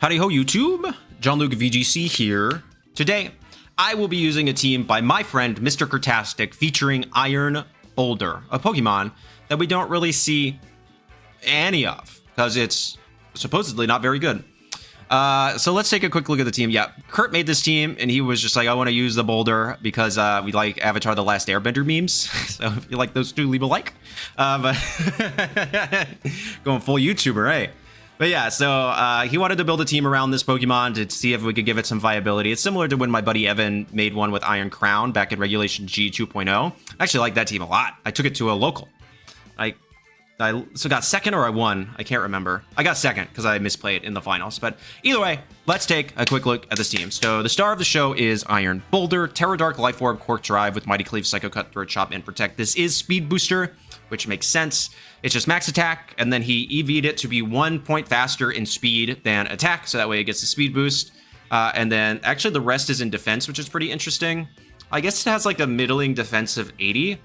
Howdy Ho YouTube, Jon-Luke VGC here. Today, I will be using a team by my friend Mr. Curtastic featuring Iron Boulder, a Pokemon that we don't really see any of because it's supposedly not very good. So let's take a quick look at the team. Yeah, Kurt made this team and he was just like, I want to use the Boulder because we like Avatar The Last Airbender memes. So if you like those two, leave a like. But going full YouTuber, eh? But yeah, so he wanted to build a team around this Pokemon to see if we could give it some viability. It's similar to when my buddy Evan made one with Iron Crown back in Regulation G 2.0. I actually like that team a lot. I took it to a local. I got second or I won. I can't remember. I got second because I misplayed in the finals. But either way, let's take a quick look at this team. So the star of the show is Iron Boulder, Terra Dark, Life Orb, Cork Drive with Mighty Cleave, Psycho Cut, Throat Chop, and Protect. This is Speed Booster, which makes sense. It's just max attack, and then he EV'd it to be 1 point faster in speed than attack, so that way it gets the speed boost. And then actually the rest is in defense, which is pretty interesting. I guess it has like a middling defense of 80.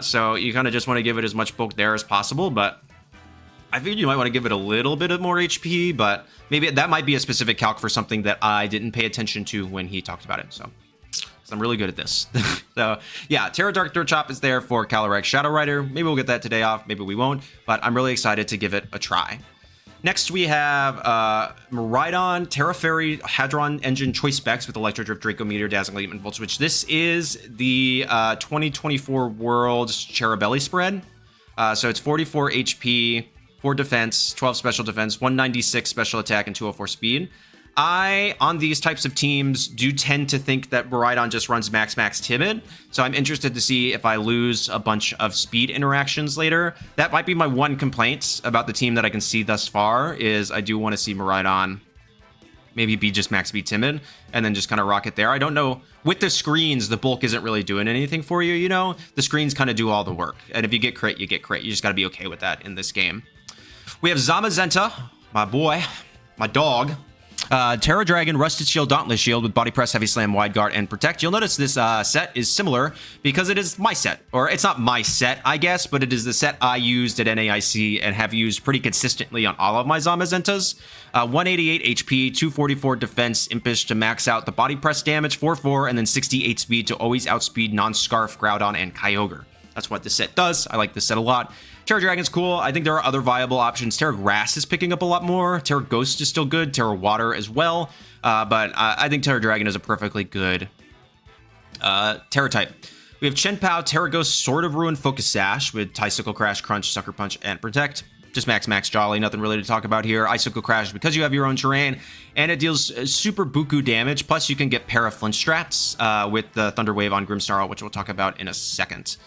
So you kind of just want to give it as much bulk there as possible, but I figured you might want to give it a little bit of more HP, but maybe that might be a specific calc for something that I didn't pay attention to when he talked about it. So I'm really good at this. So yeah, Terra Dark Throat Chop is there for Calyrex Shadow Rider. Maybe we'll get that today off, maybe we won't, but I'm really excited to give it a try. Next, we have Miraidon, Terra Fairy, Hadron Engine Choice Specs with Electro Drift, Draco Meteor, Dazzling Leap, and Volt Switch. This is the 2024 World's Cherubelli spread. So it's 44 HP, 4 defense, 12 special defense, 196 special attack, and 204 speed. On these types of teams, do tend to think that Miraidon just runs max timid, so I'm interested to see if I lose a bunch of speed interactions later. That might be my one complaint about the team that I can see thus far, is I do want to see Miraidon maybe be just max speed timid, and then just kind of rock it there. I don't know, with the screens, the bulk isn't really doing anything for you, you know? The screens kind of do all the work, and if you get crit, you get crit. You just gotta be okay with that in this game. We have Zamazenta, my boy, my dog. Terra Dragon, Rusted Shield, Dauntless Shield with Body Press, Heavy Slam, Wide Guard, and Protect. You'll notice this set is similar because it is my set. Or it's not my set, I guess, but it is the set I used at NAIC and have used pretty consistently on all of my Zamazentas. 188 HP, 244 defense, Impish to max out the Body Press damage, 4-4, and then 68 speed to always outspeed Non-Scarf, Groudon, and Kyogre. That's what this set does. I like this set a lot. Terra Dragon's cool. I think there are other viable options. Terra Grass is picking up a lot more. Terra Ghost is still good. Terra Water as well. But I think Terra Dragon is a perfectly good Terra type. We have Chien-Pao, Terra Ghost, Sword of Ruin, Focus Sash with Icicle Crash, Crunch, Sucker Punch, and Protect. Just max Jolly. Nothing really to talk about here. Icicle Crash because you have your own terrain, and it deals super buku damage. Plus, you can get Para-Flinch strats with the Thunder Wave on Grimmsnarl, which we'll talk about in a second.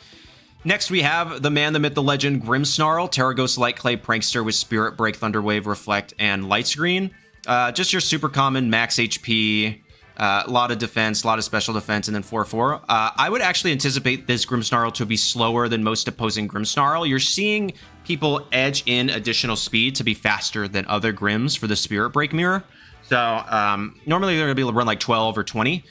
Next, we have the man, the myth, the legend, Grimmsnarl, Terra Ghost, Light Clay, Prankster with Spirit Break, Thunder Wave, Reflect, and Light Screen. Just your super common max HP, a lot of defense, a lot of special defense, and then 4-4. I would actually anticipate this Grimmsnarl to be slower than most opposing Grimmsnarl. You're seeing people edge in additional speed to be faster than other Grimms for the Spirit Break mirror. So normally they're going to be able to run like 12 or 20.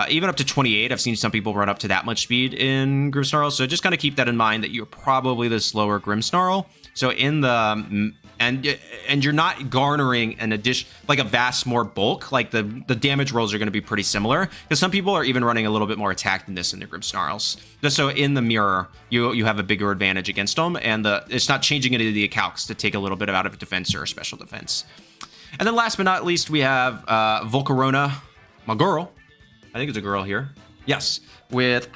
Even up to 28, I've seen some people run up to that much speed in Grimmsnarl, so just kind of keep that in mind that you're probably the slower Grimmsnarl. So in the and you're not garnering an addition like a vast more bulk. Like the damage rolls are going to be pretty similar because some people are even running a little bit more attack than this in their Grimmsnarls. Just so in the mirror, you have a bigger advantage against them, and it's not changing any of the calcs to take a little bit out of defense or special defense. And then last but not least, we have Volcarona, my girl. I think it's a girl here. Yes. With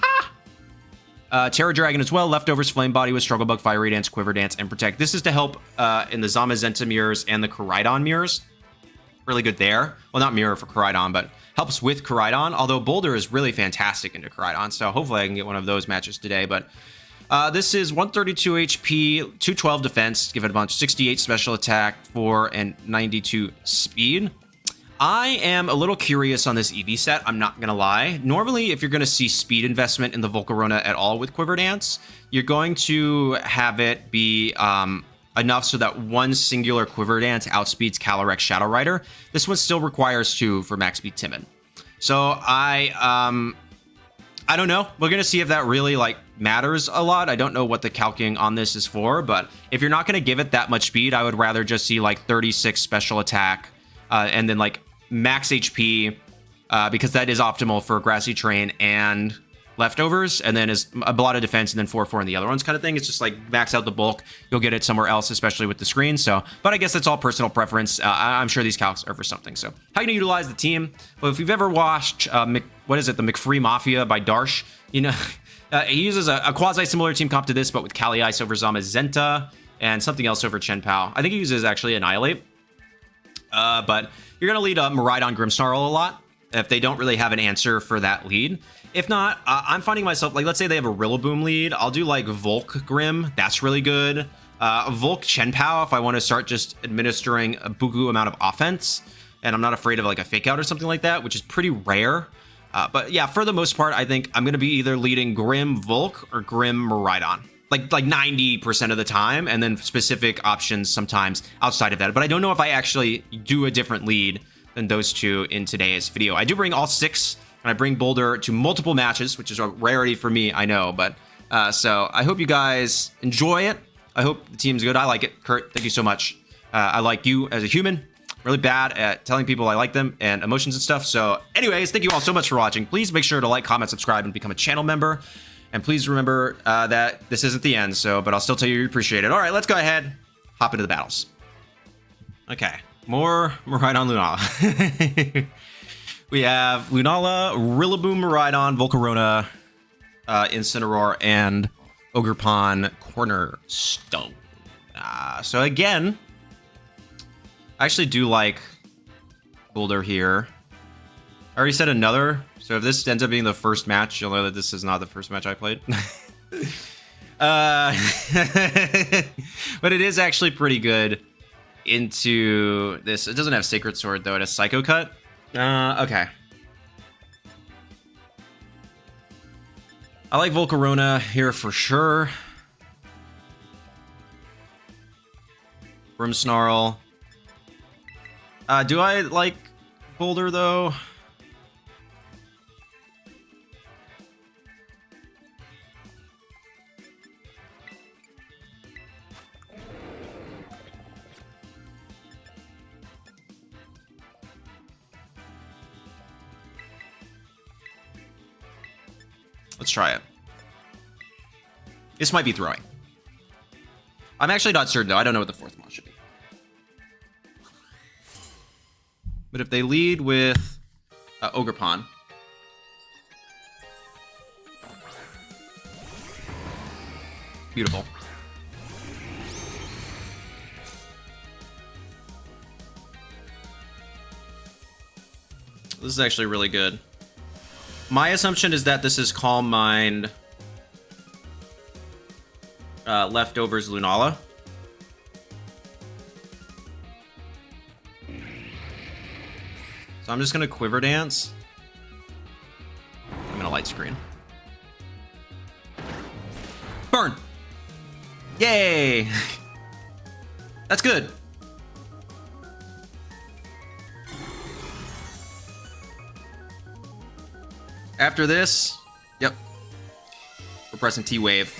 Terra Dragon as well. Leftovers, Flame Body with Struggle Bug, Fiery Dance, Quiver Dance, and Protect. This is to help in the Zamazenta mirrors and the Miraidon mirrors. Really good there. Well, not mirror for Miraidon, but helps with Miraidon. Although Boulder is really fantastic into Miraidon, so hopefully I can get one of those matches today. But this is 132 HP, 212 defense, give it a bunch, 68 special attack, 4 and 92 speed. I am a little curious on this EV set, I'm not going to lie. Normally, if you're going to see speed investment in the Volcarona at all with Quiver Dance, you're going to have it be enough so that one singular Quiver Dance outspeeds Calyrex Shadow Rider. This one still requires 2 for max speed timid. So I don't know. We're going to see if that really matters a lot. I don't know what the calcing on this is for, but if you're not going to give it that much speed, I would rather just see 36 special attack, and then like max HP, because that is optimal for grassy terrain and leftovers, and then is a lot of defense, and then 4/4 in the other ones kind of thing. It's just like max out the bulk. You'll get it somewhere else, especially with the screen. So, but I guess that's all personal preference. I'm sure these calcs are for something. So, how you gonna utilize the team? Well, if you've ever watched what is it, the McFree Mafia by Darsh, you know, he uses a quasi-similar team comp to this, but with Kali Ice over Zamazenta and something else over Chien-Pao. I think he uses actually Annihilate. But you're gonna lead Miraidon Grimmsnarl a lot if they don't really have an answer for that lead. If not, I'm finding myself, like, let's say they have a Rillaboom lead. I'll do, like, Volk Grim. That's really good. Volk Chien-Pao if I want to start just administering a buku amount of offense. And I'm not afraid of, like, a Fake Out or something like that, which is pretty rare. But, yeah, for the most part, I think I'm going to be either leading Grim Volk or Grim Miraidon. Like 90% of the time, and then specific options sometimes outside of that. But I don't know if I actually do a different lead than those two in today's video. I do bring all 6, and I bring Boulder to multiple matches, which is a rarity for me, I know. But so I hope you guys enjoy it. I hope the team's good. I like it. Kurt, thank you so much. I like you as a human. Really bad at telling people I like them and emotions and stuff. So anyways, thank you all so much for watching. Please make sure to like, comment, subscribe, and become a channel member. And please remember that this isn't the end, but I'll still tell you appreciate it. All right, let's go ahead, hop into the battles. Okay, more Miraidon Lunala. We have Lunala, Rillaboom Miraidon, Volcarona, Incineroar, and Ogerpon Cornerstone. So again, I actually do like Boulder here. I already said another. So if this ends up being the first match, you'll know that this is not the first match I played. But it is actually pretty good into this. It doesn't have Sacred Sword, though. It has Psycho Cut. Okay. I like Volcarona here for sure. Grimmsnarl. Do I like Boulder, though? Let's try it. This might be throwing. I'm actually not certain, though. I don't know what the 4th mon should be. But if they lead with Ogerpon. Beautiful. This is actually really good. My assumption is that this is Calm Mind Leftovers Lunala. So I'm just going to Quiver Dance. I'm going to Light Screen. Burn! Yay! That's good. After this, yep, we're pressing T-Wave.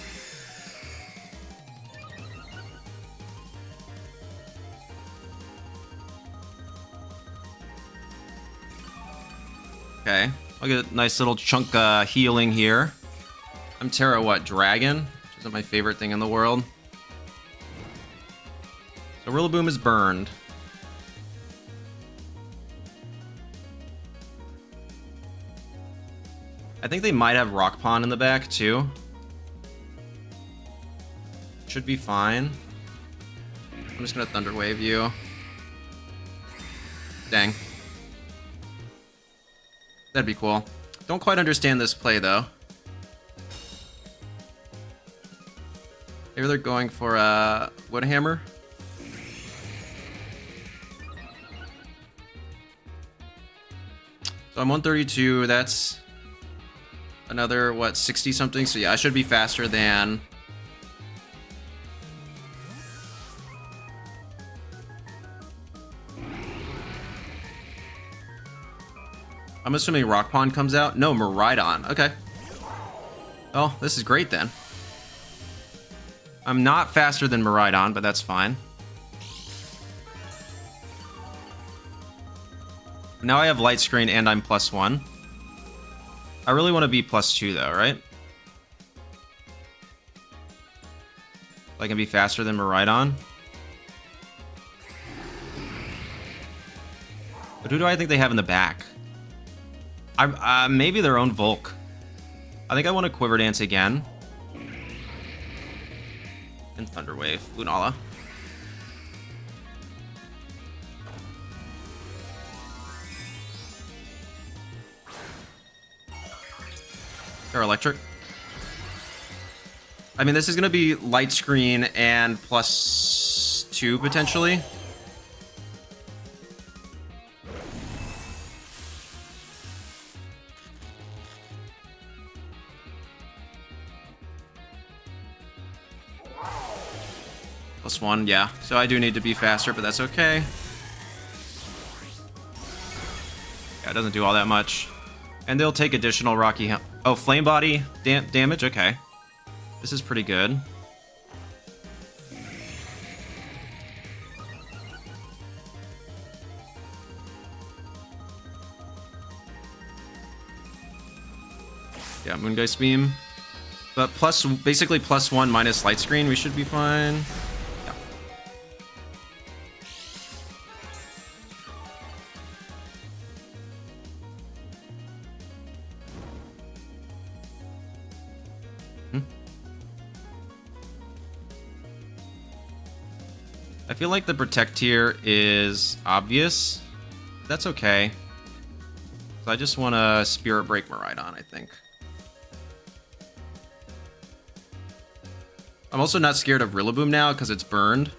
Okay, I'll get a nice little chunk healing here. I'm Terra what? Dragon, which isn't my favorite thing in the world. So Rillaboom is burned. I think they might have Rock Pond in the back, too. Should be fine. I'm just gonna Thunder Wave you. Dang. That'd be cool. Don't quite understand this play, though. Maybe they're going for a Woodhammer? So I'm 132, that's another, what, 60 something? So yeah, I should be faster than... I'm assuming Rock Pond comes out? No, Miraidon. Okay. Oh, this is great then. I'm not faster than Miraidon, but that's fine. Now I have light screen and I'm +1. I really want to be +2 though, right? I can be faster than Miraidon. But who do I think they have in the back? Maybe their own Volk. I think I want to Quiver Dance again. And Thunder Wave. Lunala. They're electric. I mean, this is going to be light screen and +2 potentially. +1, yeah. So I do need to be faster, but that's okay. Yeah, it doesn't do all that much. And they'll take additional Rocky... Oh, Flame Body damage? Okay. This is pretty good. Yeah, Moongeist Beam. But basically +1 minus light screen, we should be fine. Yeah. I feel like the Protect tier is obvious. That's okay. So I just want to Spirit Break Miraidon, I think. I'm also not scared of Rillaboom now because it's burned.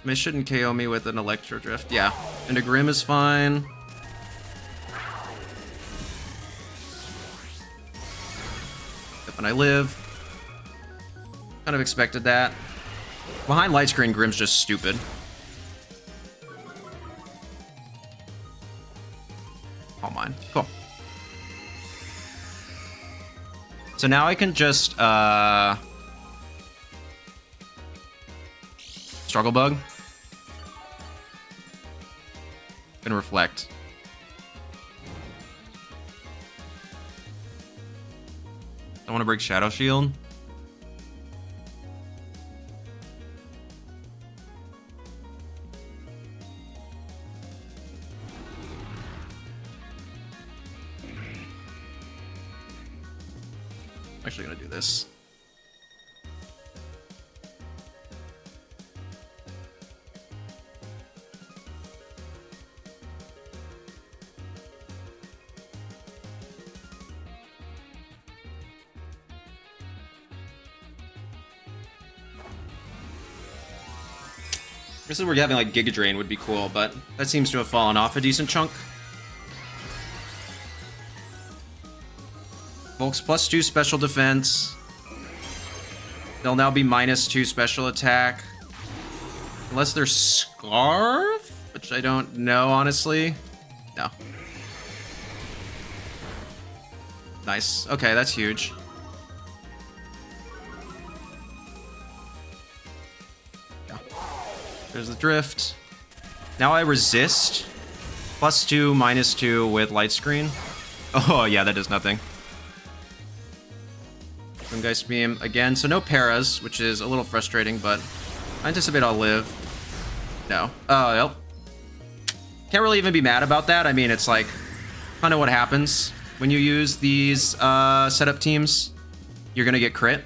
It shouldn't KO me with an Electro Drift. Yeah, and a Grim is fine. Yep, and I live. Kind of expected that. Behind light screen, Grim's just stupid. All mine. Cool. So now I can just Struggle Bug. And Reflect. I want to break Shadow Shield. I'm actually gonna do this. This is where having like Giga Drain would be cool, but that seems to have fallen off a decent chunk. Volk's +2 special defense. They'll now be -2 special attack. Unless they're Scarf? Which I don't know, honestly. No. Nice. Okay, that's huge. There's the drift. Now I resist. +2, -2 with light screen. Oh, yeah, that does nothing. Moongeist Beam again. So no paras, which is a little frustrating, but I anticipate I'll live. No. Oh, yep. Can't really even be mad about that. I mean, it's like kind of what happens when you use these setup teams. You're going to get crit.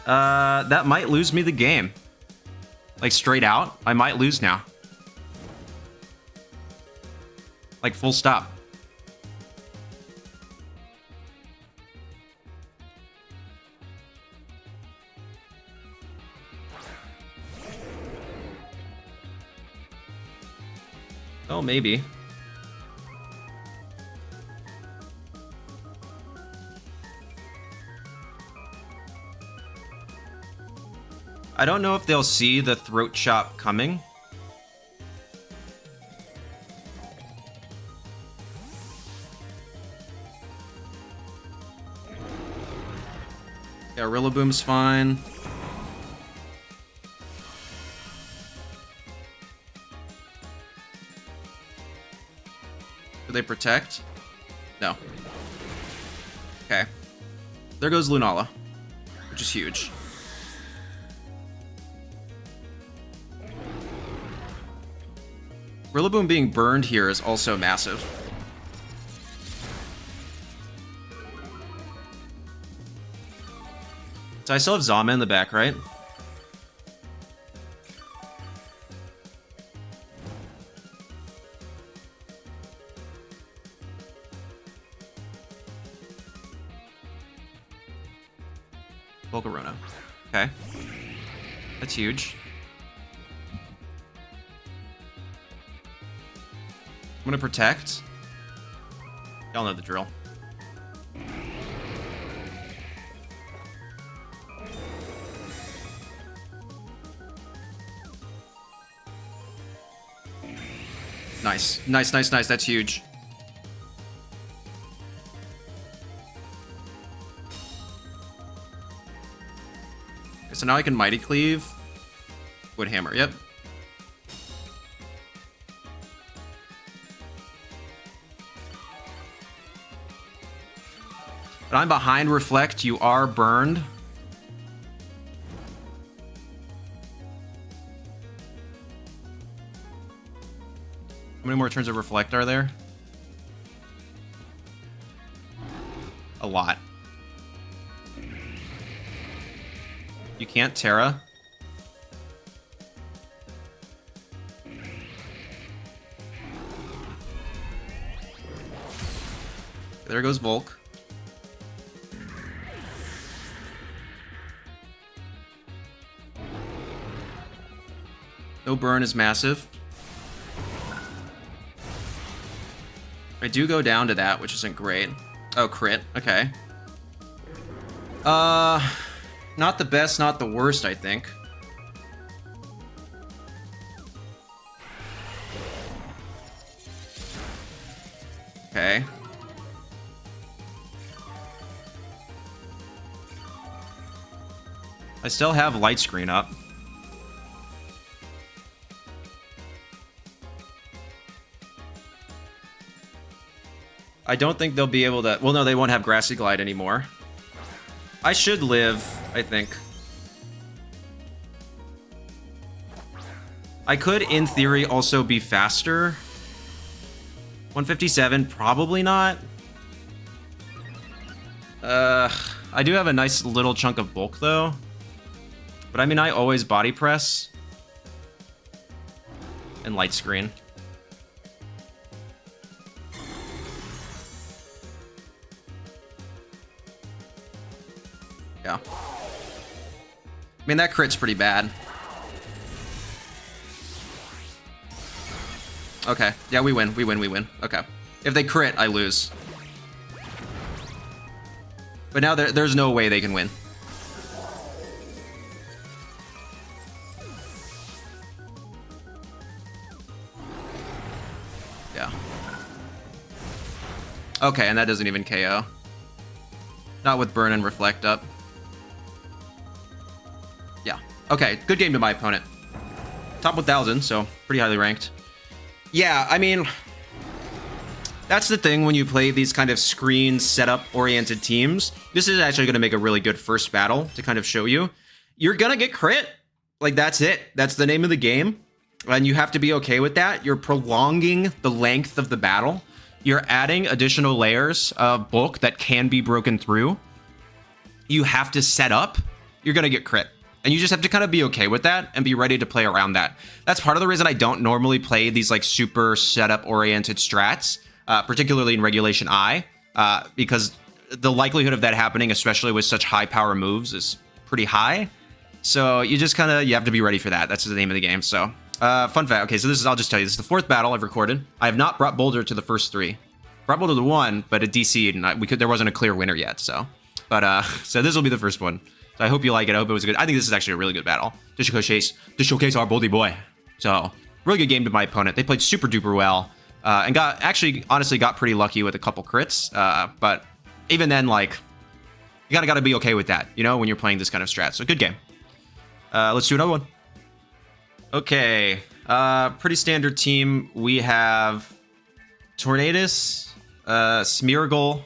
That might lose me the game. Like, straight out, I might lose now. Like, full stop. Oh, maybe. I don't know if they'll see the Throat Chop coming. Yeah, Rillaboom's fine. Do they protect? No. Okay. There goes Lunala, which is huge. Rillaboom being burned here is also massive. So I still have Zama in the back, right? Volcarona. Okay. That's huge. I'm gonna protect. Y'all know the drill. Nice. Nice, nice, nice. That's huge. Okay, so now I can Mighty Cleave. Wood Hammer, yep. But I'm behind Reflect. You are burned. How many more turns of Reflect are there? A lot. You can't Terra. There goes Volk. No burn is massive. I do go down to that, which isn't great. Oh, crit. Okay. Not the best, not the worst, I think. Okay. I still have light screen up. I don't think they'll be able to... Well, no, they won't have Grassy Glide anymore. I should live, I think. I could, in theory, also be faster. 157, probably not. I do have a nice little chunk of bulk, though. But I mean, I always body press. And light screen. Yeah. I mean, that crit's pretty bad. Okay. Yeah, we win. We win. We win. Okay. If they crit, I lose. But now there's no way they can win. Yeah. Okay, and that doesn't even KO. Not with Burn and Reflect up. Yeah. Okay, good game to my opponent. Top 1,000, so pretty highly ranked. Yeah, I mean, that's the thing when you play these kind of screen setup-oriented teams. This is actually going to make a really good first battle to kind of show you. You're going to get crit. Like, that's it. That's the name of the game. And you have to be okay with that. You're prolonging the length of the battle. You're adding additional layers of bulk that can be broken through. You have to set up. You're going to get crit. And you just have to kind of be okay with that and be ready to play around that. That's part of the reason I don't normally play these like super setup-oriented strats, particularly in Regulation I, because the likelihood of that happening, especially with such high power moves, is pretty high. So you just kind of, you have to be ready for that. That's the name of the game. So fun fact. Okay, so this is, I'll just tell you, this is the 4th battle I've recorded. I have not brought Boulder to the first 3. Brought Boulder to 1, but it DC'd, and there wasn't a clear winner yet. So, but so this will be the first one. So I hope you like it. I hope it was good. I think this is actually a really good battle to showcase our Boldy boy. So really good game to my opponent. They played super duper well and honestly got pretty lucky with a couple crits. But even then, like, You gotta be okay with that, you know, when you're playing this kind of strat. So good game. Let's do another one. Okay, pretty standard team. We have Tornadus, Smeargle,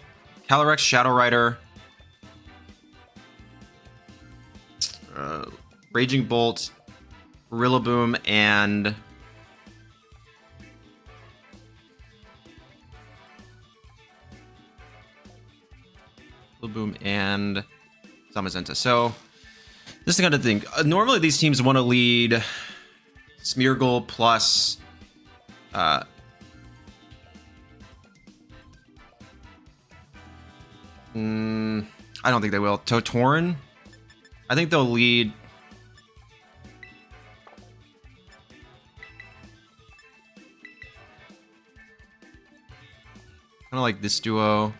Calyrex Shadow Rider, Raging Bolt, Rillaboom, and Zamazenta. So this is the kind of thing. Normally these teams want to lead Smeargle plus I don't think they will. Totorin? I think they'll lead kind of like this duo.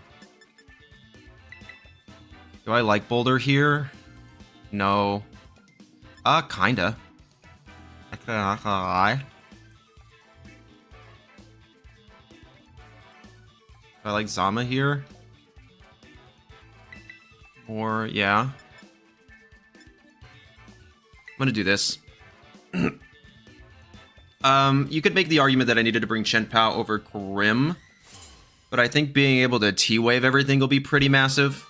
Do I like Boulder here? No. Kinda. Not gonna lie. I like Zama here. Or, yeah. I'm gonna do this. You could make the argument that I needed to bring Chien-Pao over Grim, but I think being able to T-Wave everything will be pretty massive.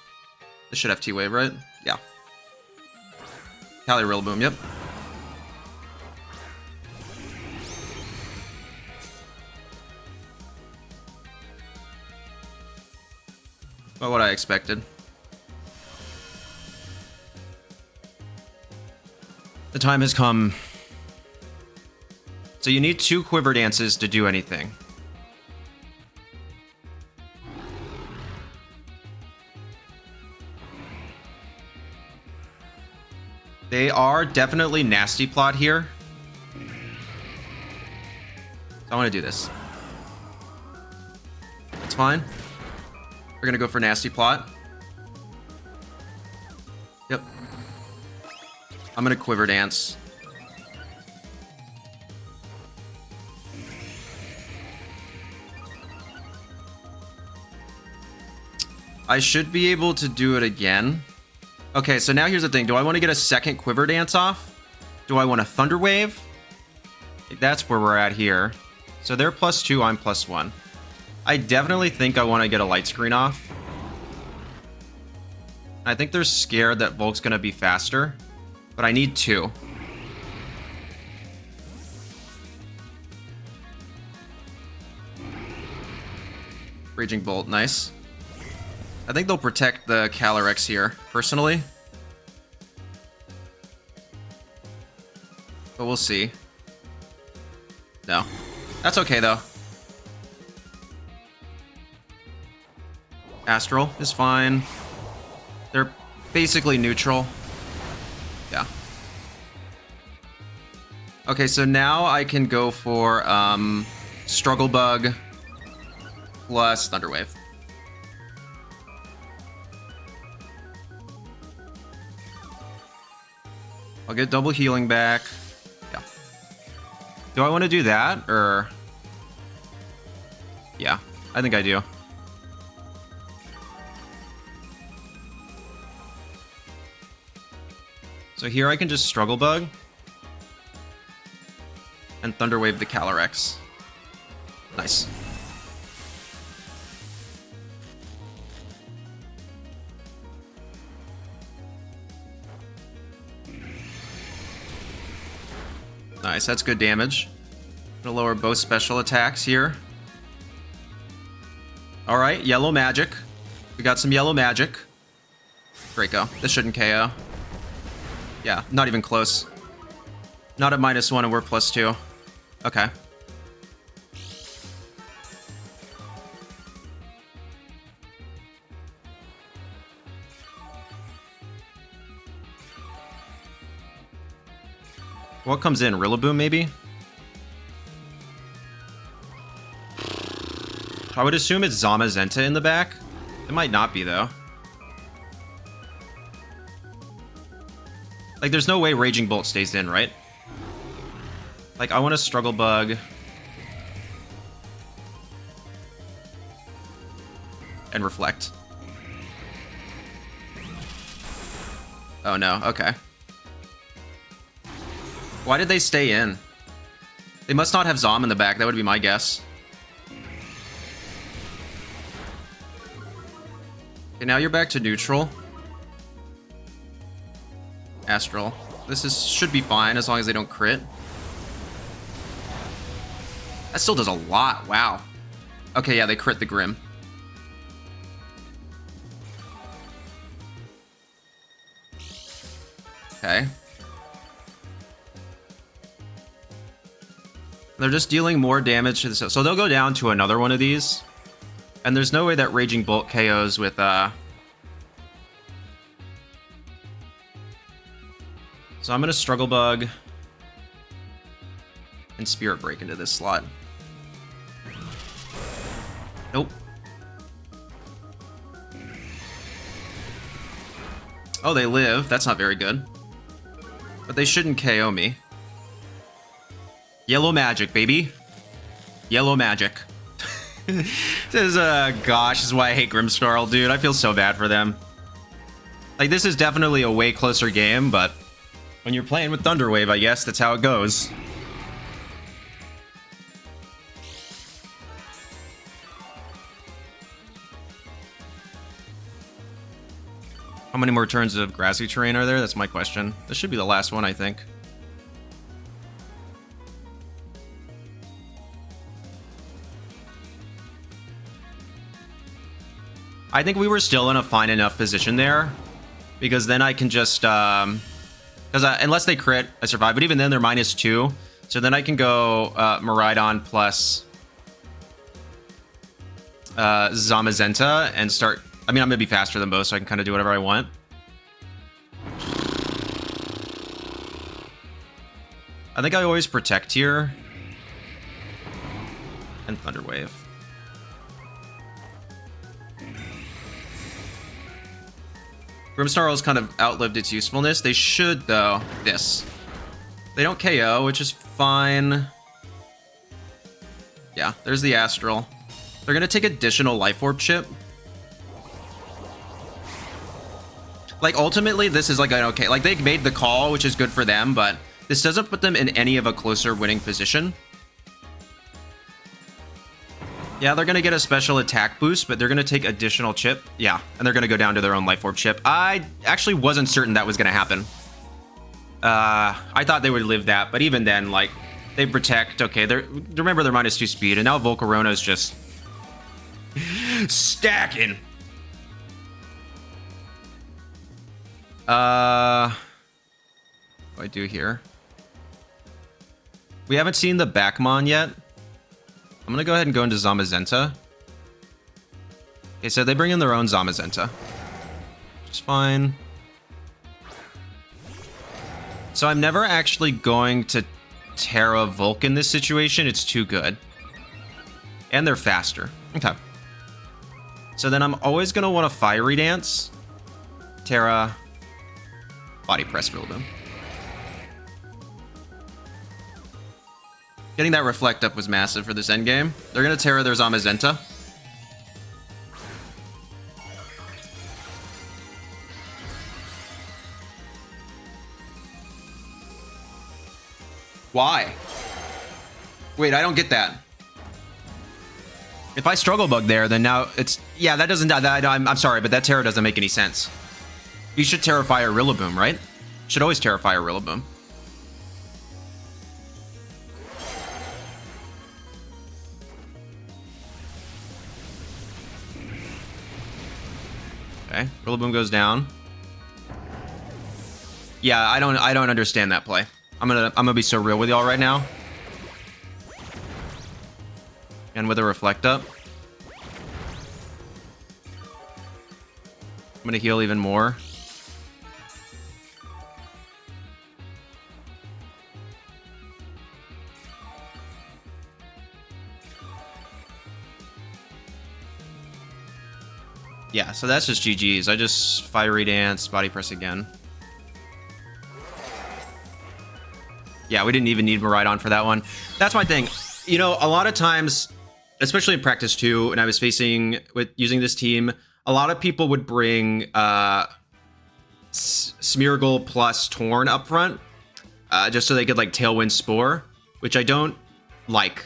This should have T-Wave, right? Yeah. Cali Rillaboom, yep. About what I expected. The time has come. So you need 2 Quiver Dances to do anything. They are definitely Nasty Plot here. So I want to do this. It's fine. We're going to go for Nasty Plot. Yep. I'm going to Quiver Dance. I should be able to do it again. Okay, so now here's the thing. Do I want to get a second Quiver Dance off? Do I want a Thunder Wave? That's where we're at here. So they're +2, I'm +1. I definitely think I want to get a Light Screen off. I think they're scared that Volk's going to be faster, but I need 2. Raging Bolt, nice. I think they'll protect the Calyrex here, personally. But we'll see. No. That's okay, though. Astral is fine. They're basically neutral. Yeah. Okay, so now I can go for Struggle Bug plus Thunder Wave. I'll get double healing back. Yeah. Do I want to do that, or... Yeah, I think I do. So here I can just Struggle Bug and Thunder Wave the Calyrex. Nice. Nice, that's good damage. Gonna lower both special attacks here. Alright, yellow magic. We got some yellow magic. Draco. This shouldn't KO. Yeah, not even close. Not at -1 and we're +2. Okay. What comes in? Rillaboom, maybe? I would assume it's Zamazenta in the back. It might not be, though. Like, there's no way Raging Bolt stays in, right? Like, I want to Struggle Bug. And Reflect. Oh no, okay. Why did they stay in? They must not have Zom in the back, that would be my guess. Okay, now you're back to neutral. Astral. Should be fine as long as they don't crit. That still does a lot, wow. Okay, yeah, they crit the Grim. Okay. They're just dealing more damage to this. So they'll go down to another one of these. And there's no way that Raging Bolt KOs with, So I'm gonna Struggle Bug and Spirit Break into this slot. Nope. Oh, they live. That's not very good. But they shouldn't KO me. Yellow magic, baby. Yellow magic. This is, gosh, this is why I hate Grimmsnarl, dude. I feel so bad for them. Like, this is definitely a way closer game, but when you're playing with Thunderwave, I guess that's how it goes. How many more turns of grassy terrain are there? That's my question. This should be the last one, I think. I think we were still in a fine enough position there, because then I can just, unless they crit, I survive, but even then they're -2, so then I can go Miraidon plus Zamazenta and start. I mean, I'm gonna be faster than both, so I can kind of do whatever I want. I think I always protect here and Thunderwave. Grimmsnarl's kind of outlived its usefulness. They should, though, this. They don't KO, which is fine. Yeah, there's the Astral. They're going to take additional Life Orb chip. Like, ultimately, this is like an okay... Like, they made the call, which is good for them, but this doesn't put them in any of a closer winning position. Yeah, they're going to get a special attack boost, but they're going to take additional chip. Yeah, and they're going to go down to their own Life Orb chip. I actually wasn't certain that was going to happen. I thought they would live that, but even then, like, they protect. Okay, remember they're -2 speed, and now Volcarona is just stacking. What do I do here? We haven't seen the Backmon yet. I'm gonna go ahead and go into Zamazenta. Okay, so they bring in their own Zamazenta. Which is fine. So I'm never actually going to Terra Volk in this situation. It's too good. And they're faster. Okay. So then I'm always gonna want to Fiery Dance. Terra. Body Press Rillaboom. Getting that Reflect up was massive for this endgame. They're going to Terra their Zamazenta. Why? Wait, I don't get that. If I Struggle Bug there, then now it's... Yeah, that doesn't... I'm sorry, but that Terra doesn't make any sense. You should Terrify a Rillaboom, right? Should always Terrify a Rillaboom. Okay, Rillaboom goes down. Yeah, I don't understand that play. I'm gonna be so real with y'all right now. And with a Reflect up. I'm gonna heal even more. Yeah, so that's just GG's. I just Fiery Dance, Body Press again. Yeah, we didn't even need Miraidon for that one. That's my thing. You know, a lot of times, especially in practice too, when I was using this team, a lot of people would bring Smeargle plus Torn up front, just so they could like Tailwind Spore, which I don't like.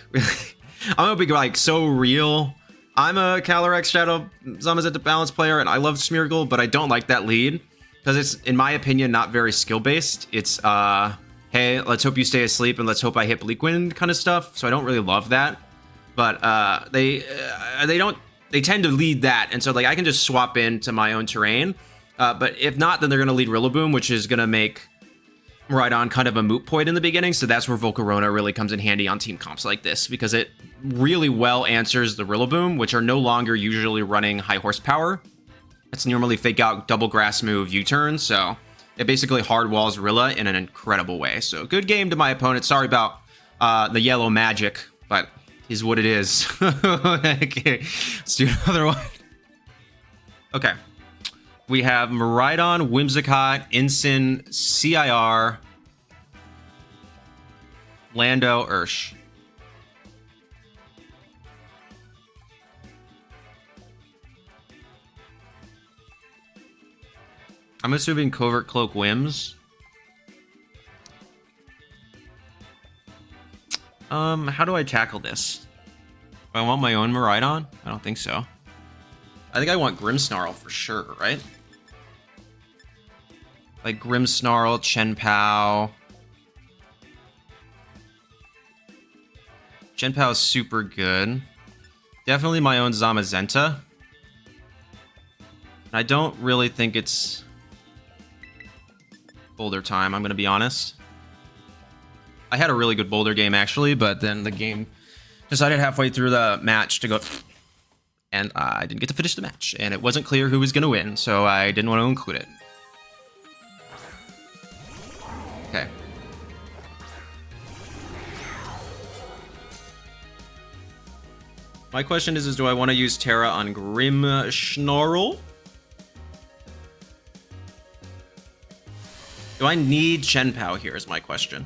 I'm a big like so real. I'm a Calyrex Shadow Zamazenta balance player, and I love Smeargle, but I don't like that lead because it's, in my opinion, not very skill based. It's hey, let's hope you stay asleep and let's hope I hit Bleak Wind kind of stuff. So I don't really love that. But they tend to lead that, and so like I can just swap into my own terrain. But if not, then they're gonna lead Rillaboom, which is gonna make Miraidon kind of a moot point in the beginning. So that's where Volcarona really comes in handy on team comps like this, because it really well answers the Rillaboom, which are no longer usually running high horsepower. It's normally fake out double grass move U-turn, so it basically hard walls Rilla in an incredible way. So good game to my opponent. Sorry about the yellow magic, but is what it is. Okay, let's do another one. Okay. We have Miraidon, Whimsicott, Ensign, CIR, Lando, Ursh. I'm assuming Covert Cloak Whims. How do I tackle this? Do I want my own Miraidon? I don't think so. I think I want Grimmsnarl for sure, right? Like Grimmsnarl, Chien-Pao. Chien-Pao is super good. Definitely my own Zamazenta. I don't really think it's Boulder time, I'm gonna be honest. I had a really good Boulder game actually, but then the game decided halfway through the match to go, and I didn't get to finish the match, and it wasn't clear who was gonna win, so I didn't want to include it. Okay. My question is do I want to use Terra on Grimmsnarl? Do I need Chien-Pao here is my question.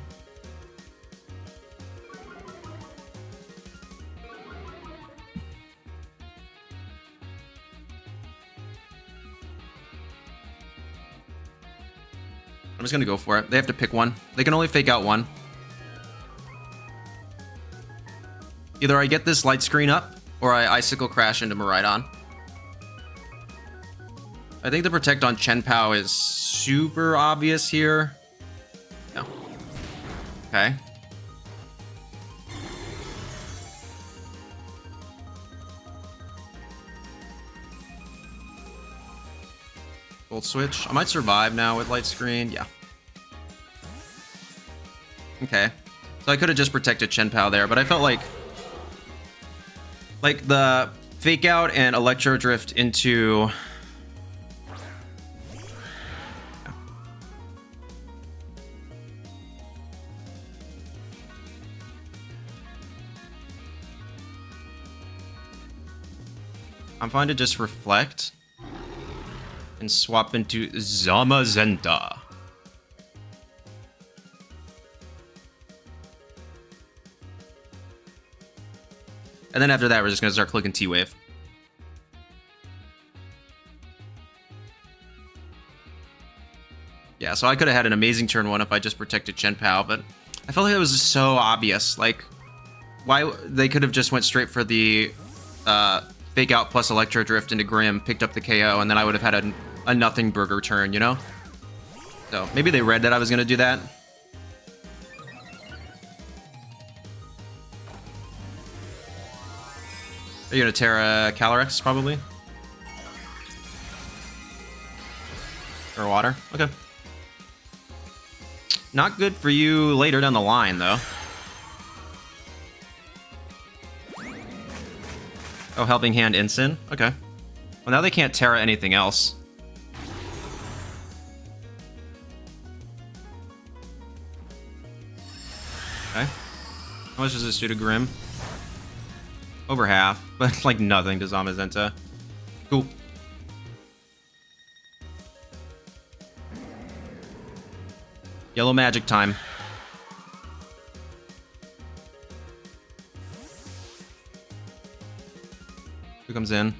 I'm just gonna go for it. They have to pick one. They can only fake out one. Either I get this light screen up, or I Icicle Crash into Miraidon. I think the protect on Chien-Pao is super obvious here. No. Okay. Volt Switch. I might survive now with light screen. Yeah. Okay. So I could have just protected Chien-Pao there, but I felt like the fake out and Electro Drift into I'm fine to just reflect and swap into Zamazenta. And then after that, we're just going to start clicking T-Wave. Yeah, so I could have had an amazing turn one if I just protected Chien-Pao, but I felt like it was just so obvious. Like, why they could have just went straight for the fake out plus Electro Drift into Grim, picked up the KO, and then I would have had a nothing burger turn, you know? So maybe they read that I was going to do that. Are you going to Terra Calyrex, probably? Or water? Okay. Not good for you later down the line, though. Oh, Helping Hand Ensign? Okay. Well, now they can't Terra anything else. Okay. How much does this do to Grim? Over half, but like nothing to Zamazenta. Cool. Yellow magic time. Who comes in?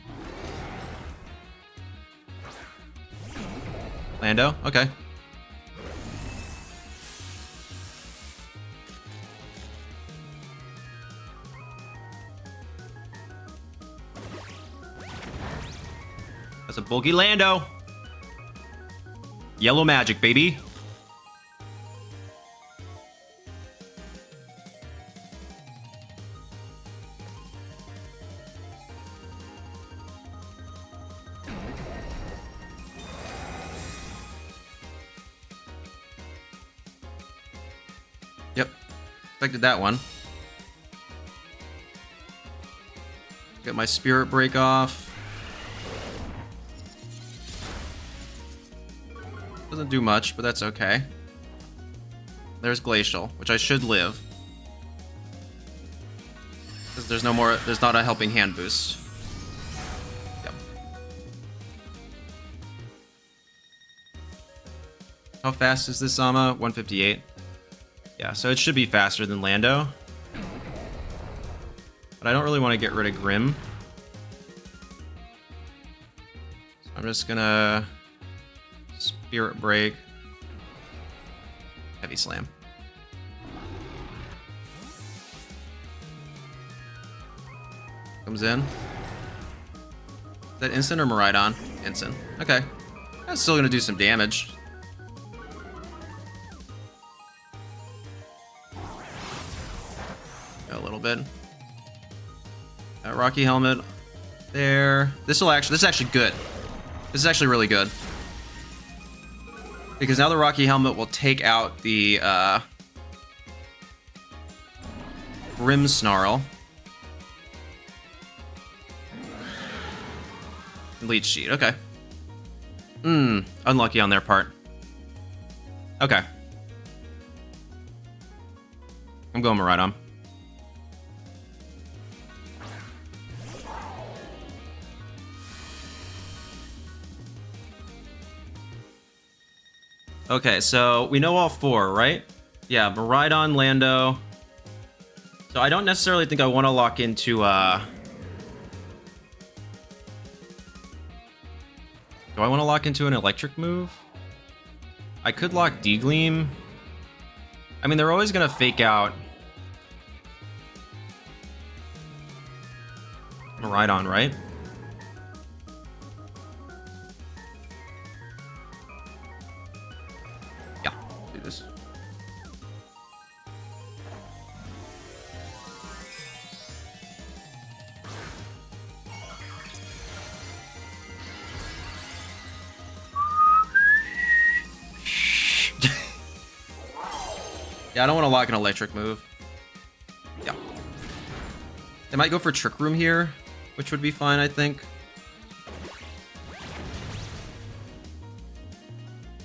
Lando, okay. That's a bulky Lando. Yellow magic, baby. Yep, expected that one. Get my spirit break off. Doesn't do much, but that's okay. There's Glacial, which I should live. Because there's no more, there's not a helping hand boost. Yep. How fast is this Zama? 158. Yeah, so it should be faster than Lando. But I don't really want to get rid of Grim. So I'm just gonna Spirit Break. Heavy Slam. Comes in. Is that instant or Miraidon? Instant. Okay. That's still gonna do some damage. A little bit. Rocky Helmet there. This is actually good. This is actually really good. Because now the Rocky Helmet will take out the Grimmsnarl. Leech Sheet, okay. Unlucky on their part. Okay. I'm going Miraidon. Okay, so we know all four, right? Yeah, Miraidon, Lando. So I don't necessarily think I want to lock into, Do I want to lock into an electric move? I could lock D-Gleam. I mean, they're always going to fake out Miraidon, right? Yeah, I don't want to lock an electric move. Yeah. They might go for Trick Room here, which would be fine, I think.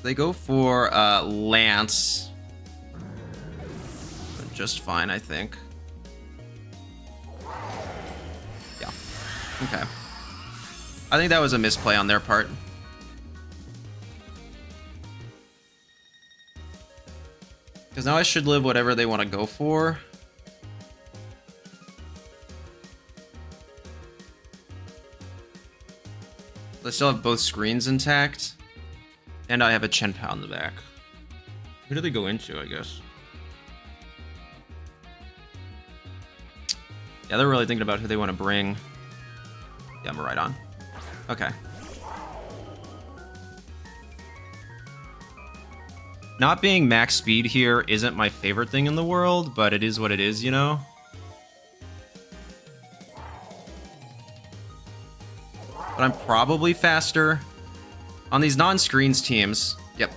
They go for Lance. Just fine, I think. Yeah. Okay. I think that was a misplay on their part. Because now I should live whatever they want to go for. They still have both screens intact. And I have a Chien-Pao in the back. Who do they go into, I guess? Yeah, they're really thinking about who they want to bring. Yeah, Miraidon. Okay. Not being max speed here isn't my favorite thing in the world, but it is what it is, you know? But I'm probably faster. On these non-screens teams, yep.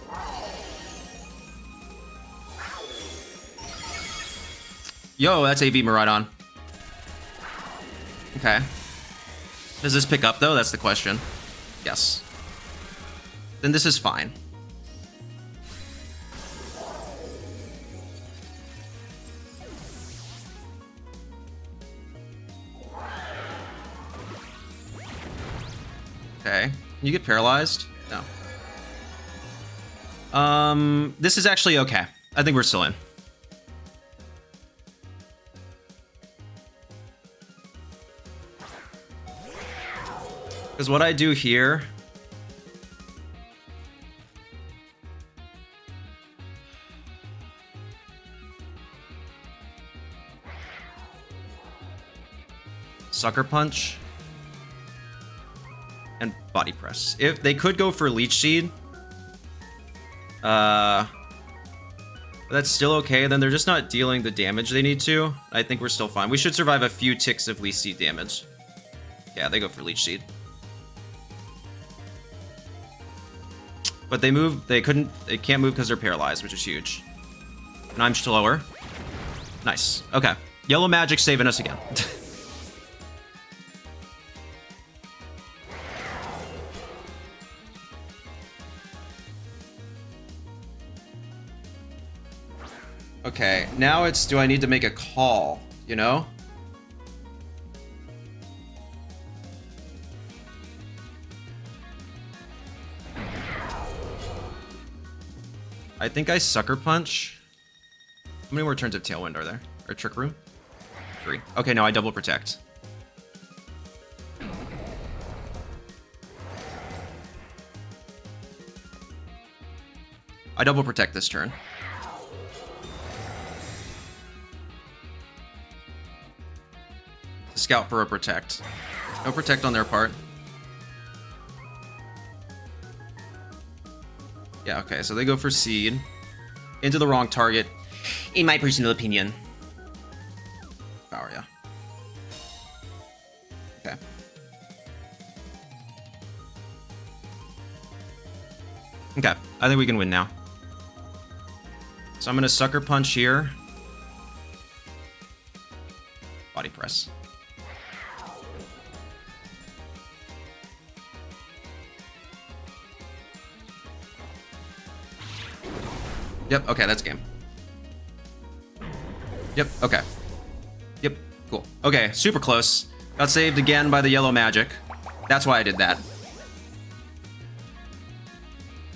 Yo, that's AV Miraidon. Okay. Does this pick up, though? That's the question. Yes. Then this is fine. Okay. Can you get paralyzed? No. This is actually okay. I think we're still in. Because what I do here Sucker Punch, and Body Press. If they could go for Leech Seed, that's still okay. Then they're just not dealing the damage they need to. I think we're still fine. We should survive a few ticks of Leech Seed damage. Yeah, they go for Leech Seed. But they move. They can't move because they're paralyzed, which is huge. And I'm slower. Nice. Okay. Yellow Magic saving us again. Okay, now it's, do I need to make a call, you know? I think I Sucker Punch. How many more turns of Tailwind are there? Or Trick Room? 3. Okay, no, I double protect. I double protect this turn. Scout for a protect. No protect on their part. Yeah, okay, so they go for Seed. Into the wrong target, in my personal opinion. Power, yeah. Okay. Okay, I think we can win now. So I'm gonna Sucker Punch here. Body Press. Yep, okay, that's game. Yep, okay. Yep, cool. Okay, super close. Got saved again by the yellow magic. That's why I did that.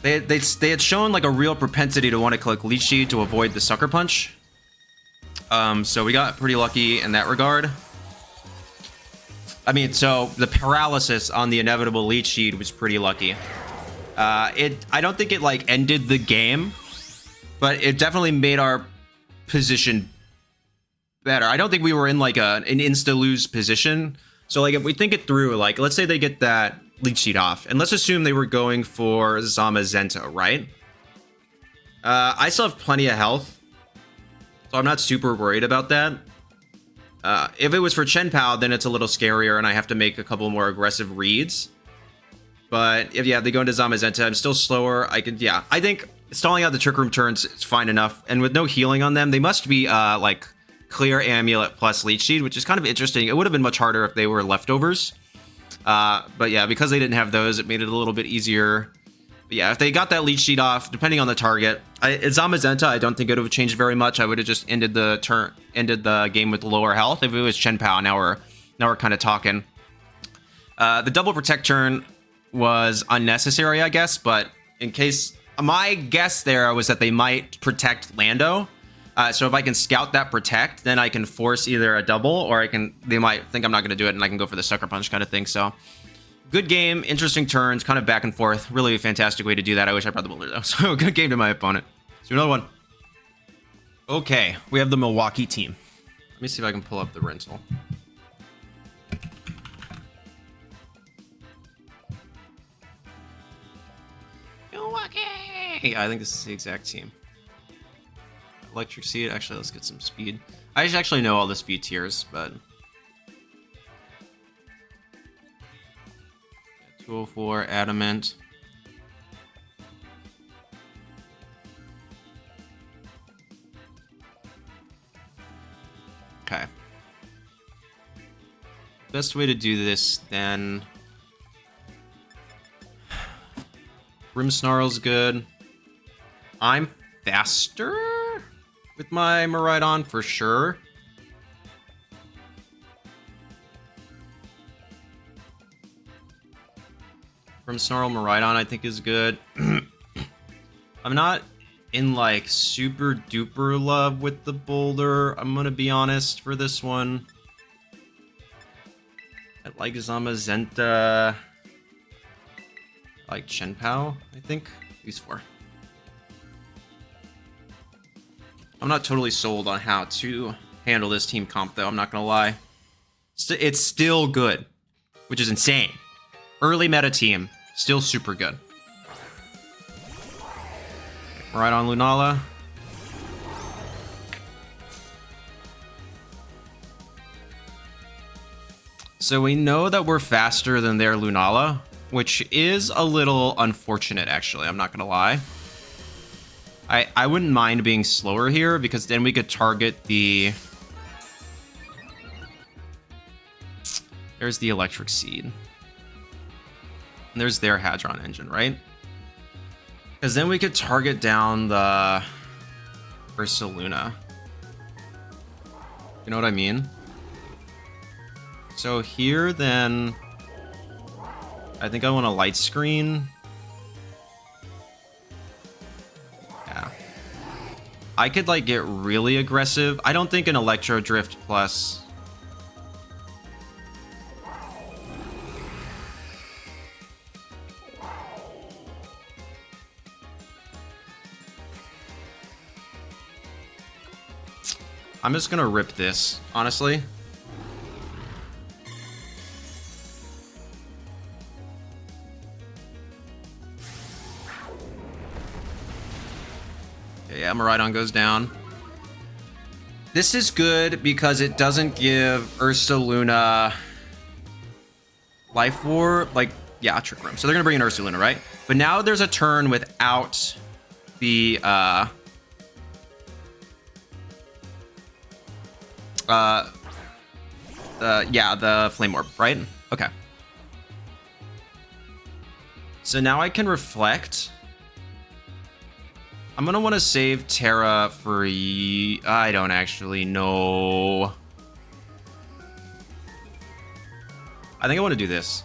They had shown like a real propensity to want to click Leech Seed to avoid the Sucker Punch. So we got pretty lucky in that regard. I mean, so the paralysis on the inevitable Leech Seed was pretty lucky. I don't think it like ended the game, but it definitely made our position better. I don't think we were in like an insta-lose position. So like if we think it through, like let's say they get that Leech Seed off, and let's assume they were going for Zamazenta, right? I still have plenty of health, so I'm not super worried about that. If it was for Chien-Pao, then it's a little scarier, and I have to make a couple more aggressive reads. But if they go into Zamazenta, I'm still slower. I think stalling out the Trick Room turns is fine enough, and with no healing on them, they must be like clear Amulet plus Leech Seed, which is kind of interesting. It would have been much harder if they were leftovers. But yeah, because they didn't have those, it made it a little bit easier. But yeah, if they got that Leech Seed off, depending on the target, Zamazenta, I don't think it would have changed very much. I would have just ended the game with lower health. If it was Chien-Pao, now we're kind of talking. The double protect turn was unnecessary, I guess, but in case, my guess there was that they might protect Lando. So if I can scout that protect, then I can force either a double, or they might think I'm not going to do it, and I can go for the Sucker Punch kind of thing. So good game, interesting turns, kind of back and forth. Really a fantastic way to do that. I wish I brought the Boulder though. So good game to my opponent. Let's do another one. Okay, we have the Milwaukee team. Let me see if I can pull up the rental. Milwaukee! I think this is the exact team. Electric Seed. Actually, let's get some speed. I actually know all the speed tiers, but 204 Adamant. Okay. Best way to do this then. Grimmsnarl's good. I'm faster with my Miraidon for sure. Grimmsnarl Miraidon I think is good. I'm not in like super duper love with the Boulder, I'm gonna be honest for this one. I like Zamazenta. I like Chien-Pao, I think. These 4. I'm not totally sold on how to handle this team comp, though. I'm not going to lie. It's still good, which is insane. Early meta team, still super good. Right on Lunala. So we know that we're faster than their Lunala, which is a little unfortunate, actually. I'm not going to lie. I wouldn't mind being slower here, because then we could target the... There's the Electric Seed. And there's their Hadron Engine, right? Because then we could target down the Ursaluna. You know what I mean? So here, then... I think I want a Light Screen. Yeah. I could, like, get really aggressive. I don't think an Electro Drift plus... I'm just gonna rip this, honestly. Okay, yeah, Miraidon goes down. This is good because it doesn't give Ursaluna Life Orb, like, yeah, Trick Room. So they're gonna bring in Ursaluna, right? But now there's a turn without the, yeah, the Flame Orb, right? Okay. So now I can reflect. I'm gonna want to save Terra for... I don't actually know. I think I want to do this.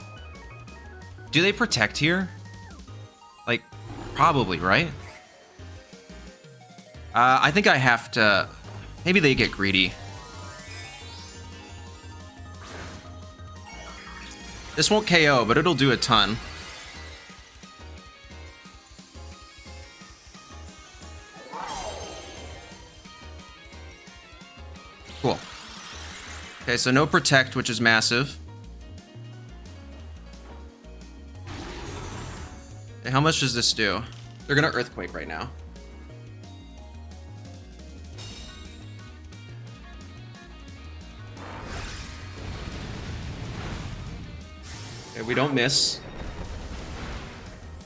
Do they protect here? Like, probably, right? I think I have to... Maybe they get greedy. This won't KO, but it'll do a ton. Cool. Okay, so no protect, which is massive. Okay, how much does this do? They're gonna Earthquake right now. Okay, we don't miss.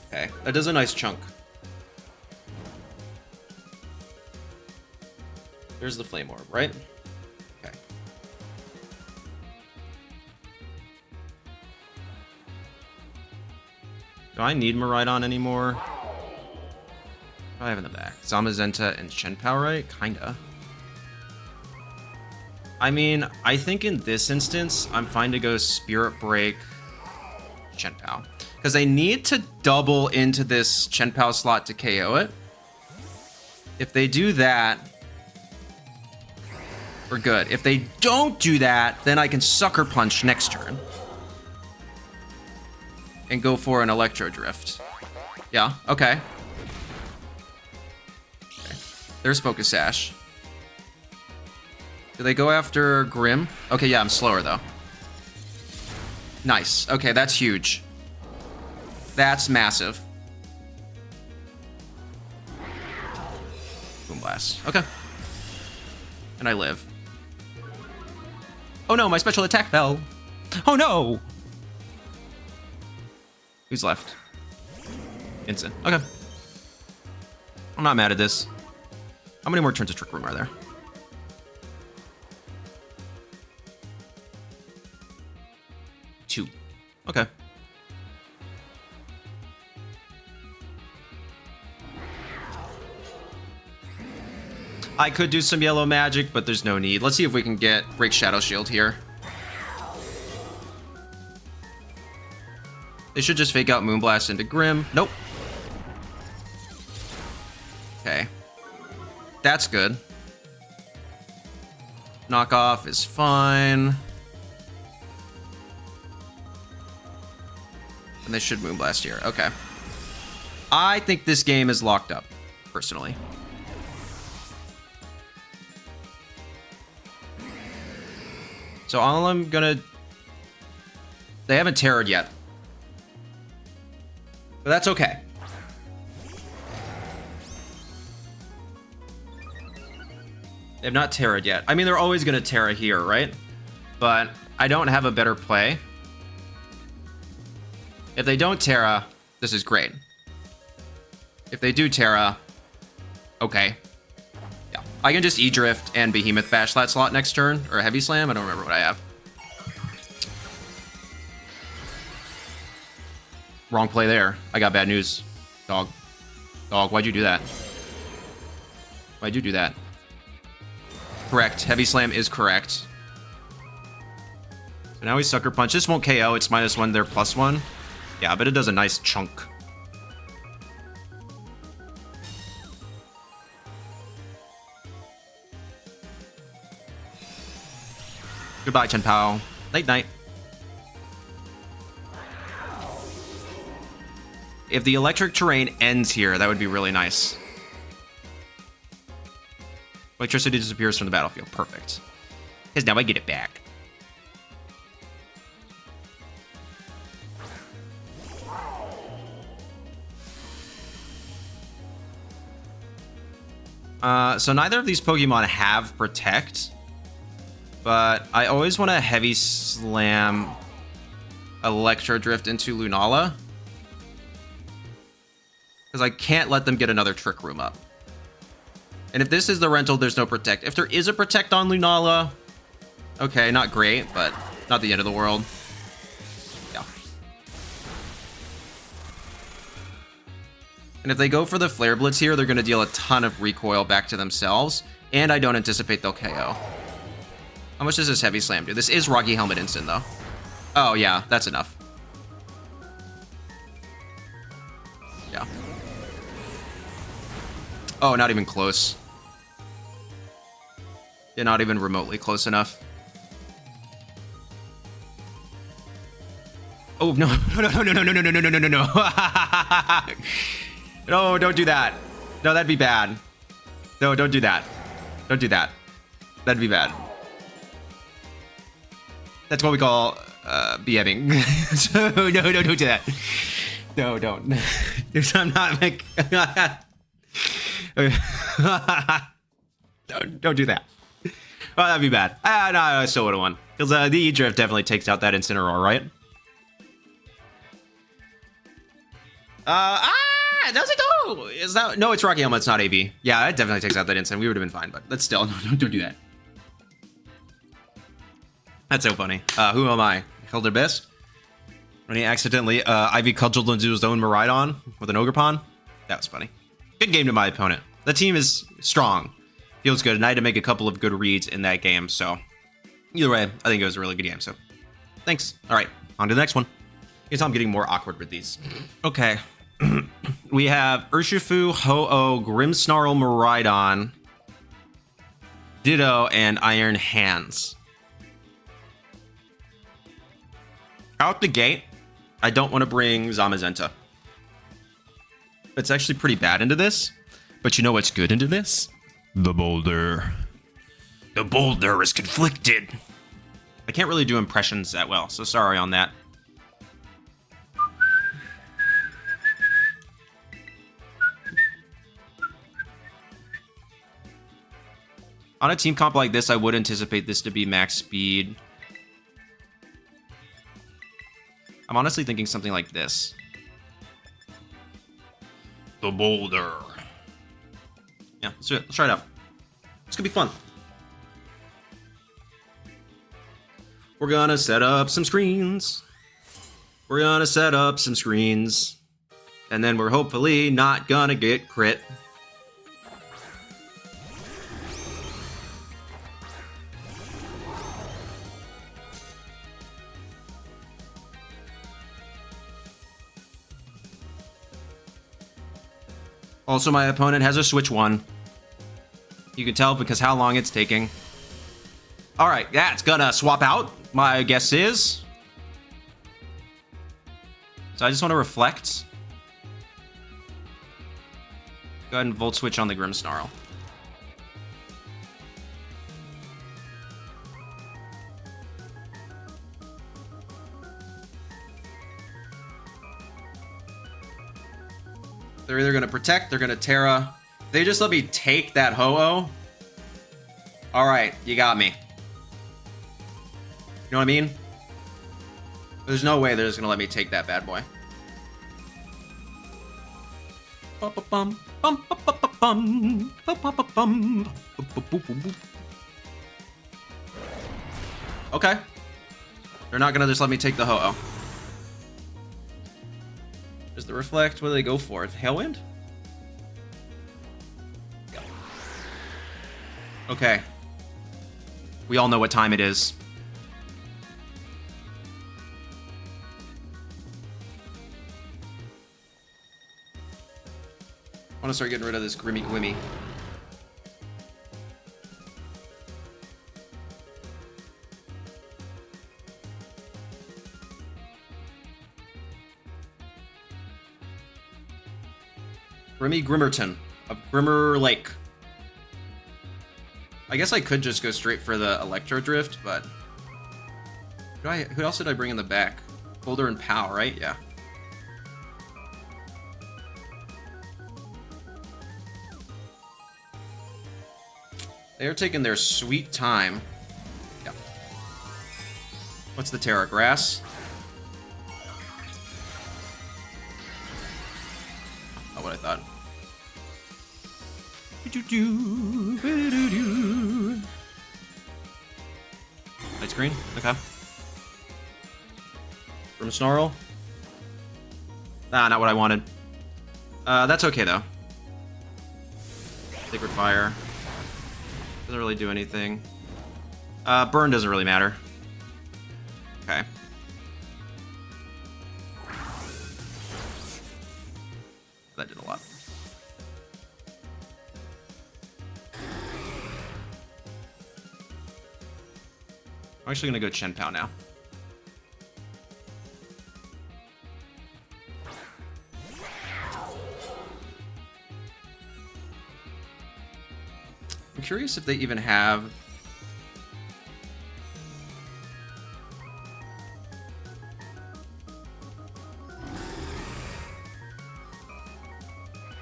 Okay, that does a nice chunk. There's the Flame Orb, right? Okay. Do I need Miraidon anymore? What do I have in the back? Zamazenta and Chien-Pao, right? Kinda. I mean, I think in this instance, I'm fine to go Spirit Break Chien-Pao, because they need to double into this Chien-Pao slot to KO it. If they do that, we're good. If they don't do that, then I can Sucker Punch next turn and go for an Electro Drift. Yeah, okay. There's Focus Sash. Do they go after Grim? Okay, yeah, I'm slower though. Nice. Okay, that's huge. That's massive. Boom Blast. Okay. And I live. Oh no, my special attack fell. Oh no! Who's left? Instant. Okay. I'm not mad at this. How many more turns of Trick Room are there? 2. Okay. I could do some yellow magic, but there's no need. Let's see if we can break Shadow Shield here. They should just fake out Moonblast into Grim. Nope. Okay. That's good. Knockoff is fine. And they should Moonblast here. Okay. I think this game is locked up, personally. So all I'm gonna... They haven't terrored yet. But that's okay. They have not terrored yet. I mean, they're always gonna terra here, right? But I don't have a better play. If they don't terra, this is great. If they do terra, okay. Yeah, I can just E-Drift and Behemoth Bash that slot next turn, or Heavy Slam, I don't remember what I have. Wrong play there. I got bad news. Dog. Dog, why'd you do that? Why'd you do that? Correct. Heavy Slam is correct. So now we Sucker Punch. This won't KO. It's -1, they're +1. Yeah, but it does a nice chunk. Goodbye, Chien-Pao. Night night. If the electric terrain ends here, that would be really nice. Electricity disappears from the battlefield. Perfect. Because now I get it back. So neither of these Pokemon have Protect. But I always want to Heavy Slam Electro Drift into Lunala. Because I can't let them get another Trick Room up. And if this is the rental, there's no Protect. If there is a Protect on Lunala, okay, not great, but not the end of the world. Yeah. And if they go for the Flare Blitz here, they're going to deal a ton of recoil back to themselves. And I don't anticipate they'll KO. How much does this Heavy Slam do? This is Rocky Helmet instant, though. Oh, yeah, that's enough. Yeah. Oh, not even close. Yeah, not even remotely close enough. Oh, no. No. No, don't do that. No, that'd be bad. No, don't do that. Don't do that. That'd be bad. That's what we call BMing. So, no, don't do that. No, don't. I'm not like... don't do that. Oh, that'd be bad. No, I still would have won. Because the E-Drift definitely takes out that Incineroar, right? Does it though? Is that... No, it's Rocky Helmet, it's not AB. Yeah, it definitely takes out that Instant. We would have been fine, but let's still... don't do that. That's so funny. Who am I? Held their best? When he accidentally Ivy cudgeled into his own Miraidon with an Ogerpon? That was funny. Good game to my opponent. The team is strong. Feels good, and I had to make a couple of good reads in that game, so... Either way, I think it was a really good game, so... Thanks. Alright, on to the next one. You can tell I'm getting more awkward with these. Okay. We have Urshifu, Ho-Oh, Grimmsnarl Miraidon, Ditto, and Iron Hands. Out the gate, I don't want to bring Zamazenta. It's actually pretty bad into this. But you know what's good into this? The Boulder. The Boulder is conflicted. I can't really do impressions that well, so sorry on that. On a team comp like this, I would anticipate this to be max speed. I'm honestly thinking something like this. The Boulder. Yeah, let's do it. Let's try it out. It's gonna be fun. We're gonna set up some screens. We're gonna set up some screens. And then we're hopefully not gonna get crit. Also, my opponent has a Switch 1. You can tell because how long it's taking. Alright, yeah, it's gonna swap out, my guess is. So I just want to reflect. Go ahead and Volt Switch on the Grimmsnarl. They're either gonna protect, they're gonna Terra. They just let me take that Ho-Oh. All right, you got me. You know what I mean? There's no way they're just gonna let me take that bad boy. Okay. They're not gonna just let me take the Ho-Oh. Does the Reflect, what do they go for? Tailwind? Okay. We all know what time it is. I want to start getting rid of this Grimmy Gwimmy. Grimmy Grimmerton of Grimmer Lake. I guess I could just go straight for the Electro Drift, but who else did I bring in the back? Boulder and Pow, right? Yeah. They are taking their sweet time. Yeah. What's the Terra? Grass? Not what I thought. Light screen? Okay. Grimmsnarl? Nah, not what I wanted. That's okay, though. Sacred Fire. Doesn't really do anything. Burn doesn't really matter. Okay. That did a lot. I'm actually gonna go Chien-Pao now. I'm curious if they even have...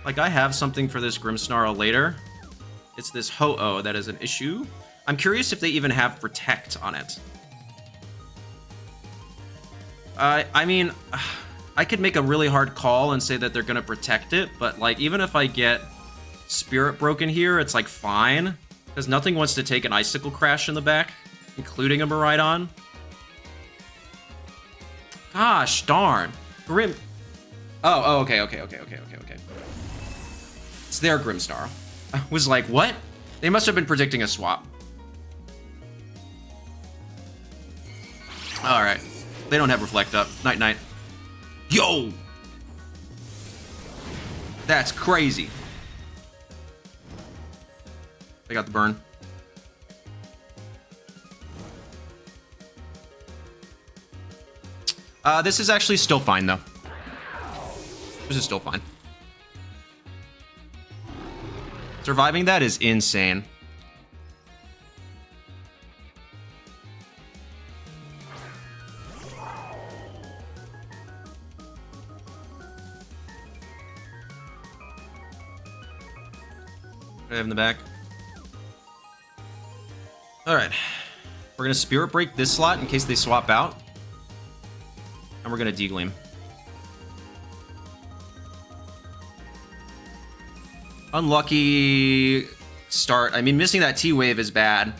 Like, I have something for this Grimmsnarl later. It's this Ho-Oh that is an issue. I'm curious if they even have Protect on it. I mean, I could make a really hard call and say that they're gonna protect it, but like, even if I get Spirit Broken here, it's like fine, because nothing wants to take an Icicle Crash in the back, including a Miraidon. Gosh darn. Grim... Oh, okay. It's their Grimmsnarl. I was like, what? They must have been predicting a swap. Alright. They don't have Reflect up. Night. Yo! That's crazy. They got the burn. This is actually still fine, though. This is still fine. Surviving that is insane. What do I have in the back? Alright. We're going to Spirit Break this slot in case they swap out. And we're going to Degleam. Unlucky start. I mean, missing that T-Wave is bad.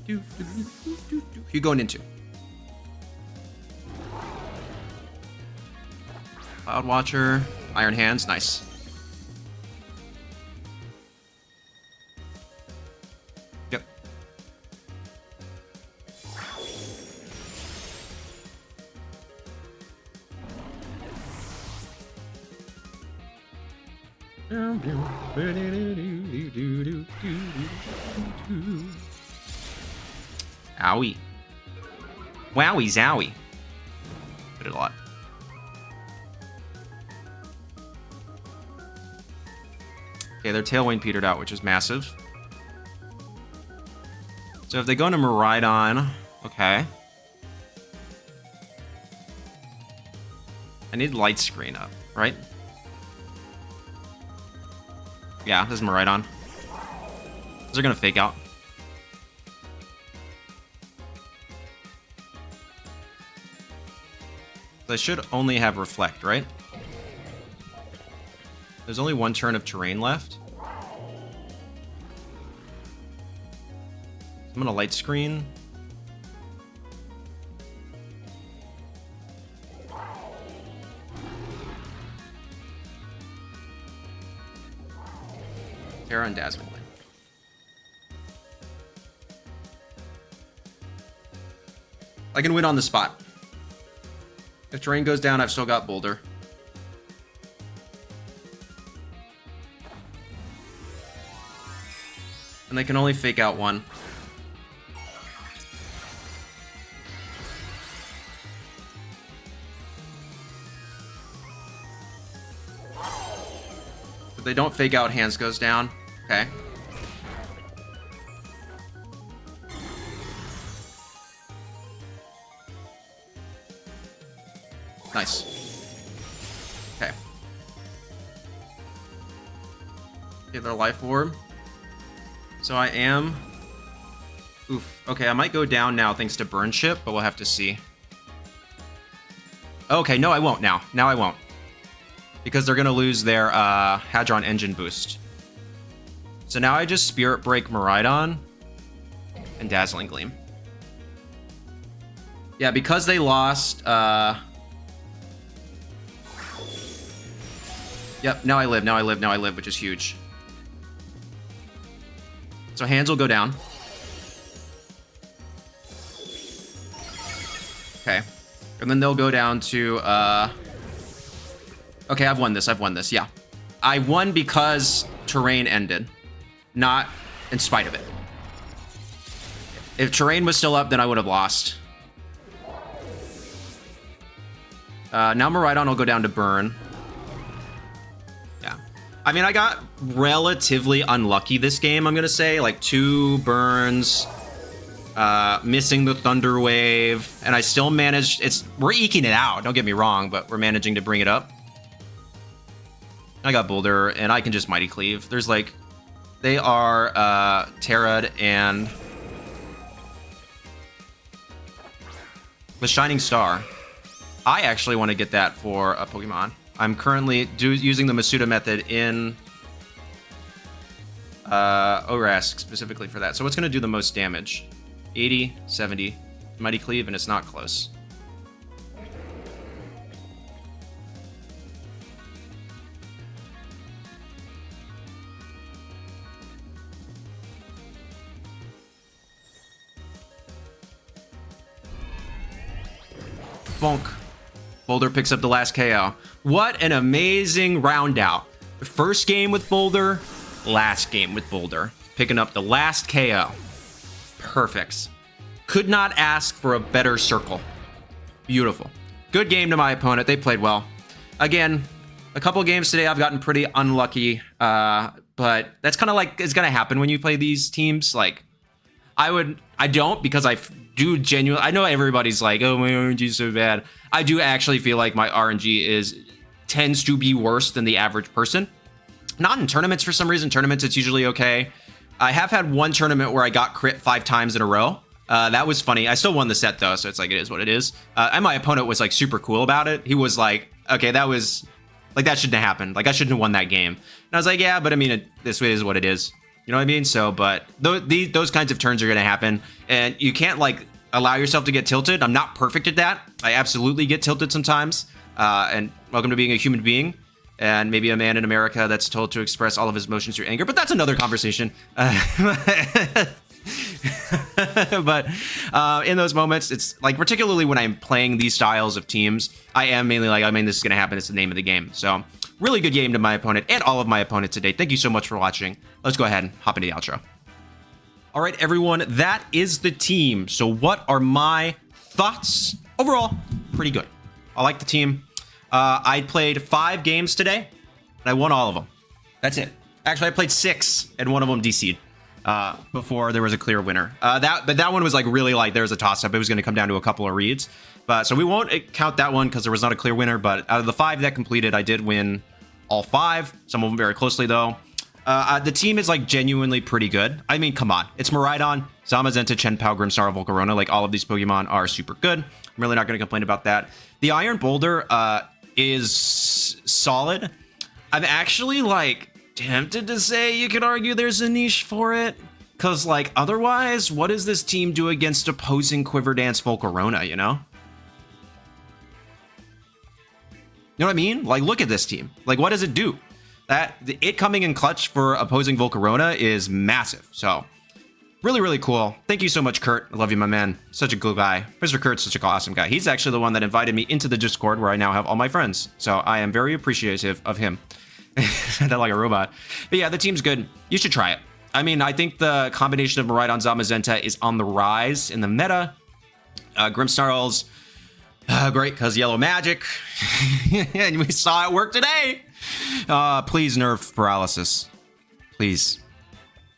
Who you going into? Cloud Watcher, Iron Hands, nice. Yep. Owie. Wowie zowie. Did it a lot. Okay, their Tailwind petered out, which is massive. So if they go into Miraidon, okay. I need light screen up, right? Yeah, this is Miraidon. They're gonna fake out. I should only have Reflect, right? There's only one turn of terrain left. I'm gonna light screen. Terra and Dazzling Light. I can win on the spot. If terrain goes down, I've still got Boulder. And they can only fake out one. If they don't fake out, hands goes down. Okay. Nice. Okay. Get their life orb. So I am... Oof. Okay, I might go down now thanks to Burn Ship, but we'll have to see. Okay, no, I won't now. Now I won't. Because they're going to lose their Hadron Engine boost. So now I just Spirit Break Miraidon and Dazzling Gleam. Yeah, because they lost... Yep, now I live, now I live, now I live, which is huge. So hands will go down. Okay. And then they'll go down to, okay, I've won this, yeah. I won because terrain ended, not in spite of it. If terrain was still up, then I would have lost. Now Miraidon will go down to burn. I mean, I got relatively unlucky this game, I'm going to say. Like, 2 burns, missing the Thunder Wave, and I still managed... We're eking it out, don't get me wrong, but we're managing to bring it up. I got Boulder, and I can just Mighty Cleave. There's, like... They are Terrad and... the Shining Star. I actually want to get that for a Pokemon. I'm currently using the Masuda method in ORAS specifically for that. So what's going to do the most damage? 80, 70, Mighty Cleave, and it's not close. Bonk. Boulder picks up the last KO. What an amazing round out. First game with Boulder, last game with Boulder. Picking up the last KO. Perfect. Could not ask for a better circle. Beautiful. Good game to my opponent. They played well. Again, a couple games today I've gotten pretty unlucky, but that's kind of like it's going to happen when you play these teams. Like, I don't, because I do genuinely, I know everybody's like, oh, my RNG is so bad. I do actually feel like my RNG tends to be worse than the average person. Not in tournaments for some reason. Tournaments, it's usually okay. I have had one tournament where I got crit 5 times in a row. That was funny. I still won the set though, so it's like, it is what it is. And my opponent was like super cool about it. He was like, okay, that was like, that shouldn't have happened. Like, I shouldn't have won that game. And I was like, yeah, but I mean, this is what it is. You know what I mean? So, but those kinds of turns are going to happen, and you can't like allow yourself to get tilted. I'm not perfect at that. I absolutely get tilted sometimes. And welcome to being a human being, and maybe a man in America that's told to express all of his emotions through anger. But that's another conversation. But in those moments, it's like, particularly when I'm playing these styles of teams, I am mainly like, I mean, this is going to happen. It's the name of the game. So really good game to my opponent and all of my opponents today. Thank you so much for watching. Let's go ahead and hop into the outro. All right, everyone, that is the team. So what are my thoughts? Overall, pretty good. I like the team. I played 5 games today, and I won all of them. That's it. Actually, I played 6, and one of them DC'd before there was a clear winner. But that one was like really like there was a toss-up. It was going to come down to a couple of reads. But so we won't count that one because there was not a clear winner. But out of the 5 that completed, I did win all 5. Some of them very closely, though. The team is like genuinely pretty good. I mean, come on. It's Miraidon, Zamazenta, Chien-Pao, Grimmsnarl Volcarona. Like all of these Pokemon are super good. I'm really not going to complain about that. The Iron Boulder is solid. I'm actually like tempted to say you could argue there's a niche for it. Because like otherwise, what does this team do against opposing Quiver Dance Volcarona, you know? You know what I mean? Like, look at this team. Like, what does it do? It coming in clutch for opposing Volcarona is massive. So, really, really cool. Thank you so much, Kurt. I love you, my man. Such a good guy. Mr. Kurt's such an awesome guy. He's actually the one that invited me into the Discord where I now have all my friends. So, I am very appreciative of him. That like a robot. But yeah, the team's good. You should try it. I mean, I think the combination of Miraidon Zamazenta is on the rise in the meta. Grimmsnarl's great because yellow magic. And we saw it work today. Please nerf paralysis. Please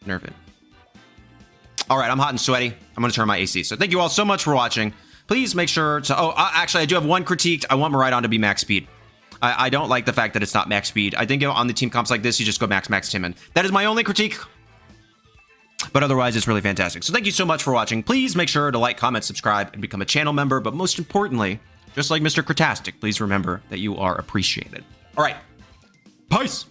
nerf it. All right, I'm hot and sweaty. I'm going to turn my AC. So thank you all so much for watching. Please make sure to... Oh, actually, I do have one critique. I want Miraidon to be max speed. I don't like the fact that it's not max speed. I think on the team comps like this, you just go max Timon. That is my only critique. But otherwise, it's really fantastic. So thank you so much for watching. Please make sure to like, comment, subscribe, and become a channel member. But most importantly, just like Mr. Curtastic, please remember that you are appreciated. All right. Peace.